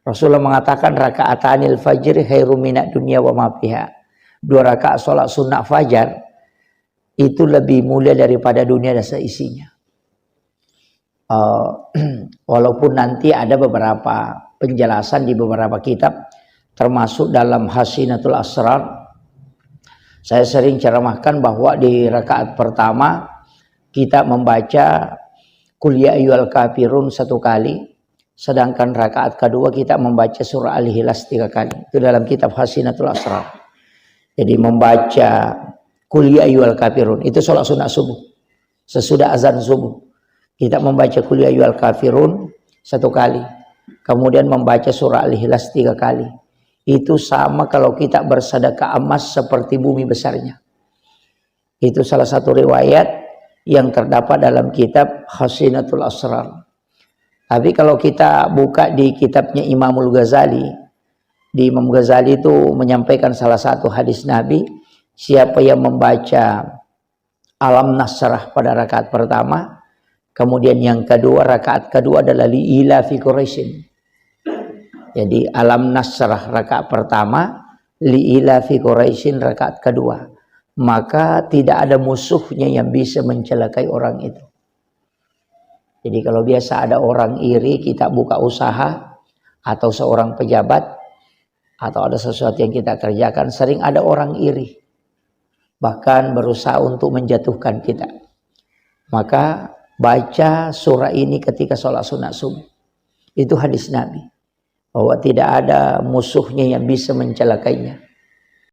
Rasulullah mengatakan raka'atanil fajri khairum minad dunya wa ma fiha. 2 rakaat salat sunnah fajar itu lebih mulia daripada dunia dan seisinya. Walaupun nanti ada beberapa penjelasan di beberapa kitab, termasuk dalam Hasinatul Asrar, saya sering ceramahkan bahwa di rakaat pertama kita membaca Qul ya ayyuhal kafirun 1 kali, sedangkan rakaat kedua kita membaca surah Al-Ikhlas 3 kali. Itu dalam kitab Hasinatul Asrar. Jadi membaca Qul ya ayyuhal kafirun itu sholat sunat subuh. Sesudah azan subuh kita membaca Qul ya ayyuhal kafirun 1 kali. Kemudian membaca surah Al-Ikhlas 3 kali. Itu sama kalau kita bersedekah emas seperti bumi besarnya. Itu salah satu riwayat yang terdapat dalam kitab Hasinatul Asrar. Tapi kalau kita buka di kitabnya Imamul Ghazali, di Imam Ghazali itu menyampaikan salah satu hadis Nabi, siapa yang membaca Alam Nasrah pada rakaat pertama, kemudian yang kedua, rakaat kedua adalah li'ila fi Quraisyin. Jadi Alam Nasrah rakaat pertama, li'ila fi Quraisyin rakaat kedua. Maka tidak ada musuhnya yang bisa mencelakai orang itu. Jadi kalau biasa ada orang iri, kita buka usaha, atau seorang pejabat, atau ada sesuatu yang kita kerjakan, sering ada orang iri. Bahkan berusaha untuk menjatuhkan kita. Maka baca surah ini ketika sholat sunat subuh. Itu hadis Nabi. Bahwa tidak ada musuhnya yang bisa mencelakainya.